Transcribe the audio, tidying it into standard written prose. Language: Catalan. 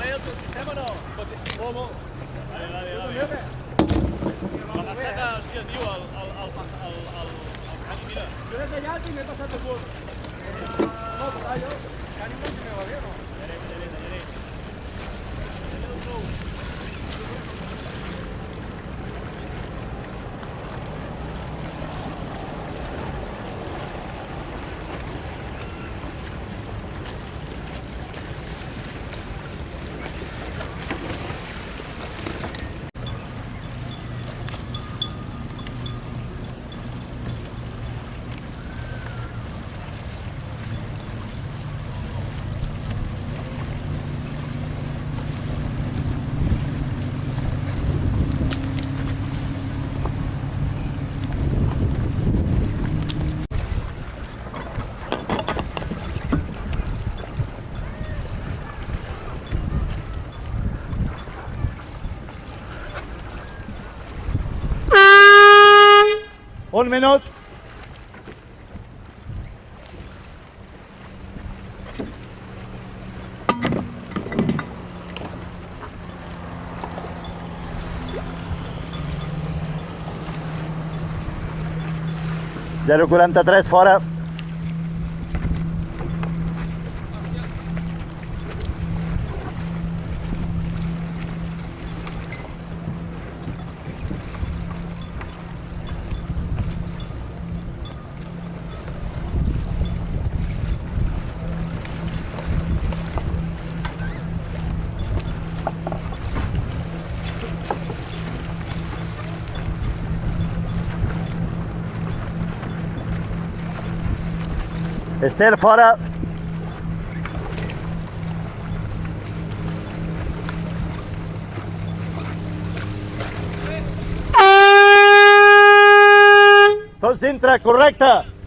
Vale, el sistema o no? Molt, molt. Vale. La passada, hòstia, tio, el Cani, mira. Jo des d'allà m'he passat el cul. No, però jo, Cani no se me va bé, no? Tallaré. Un minut. Zero 43 fora. Esther, fora. Tots dintre, correcte.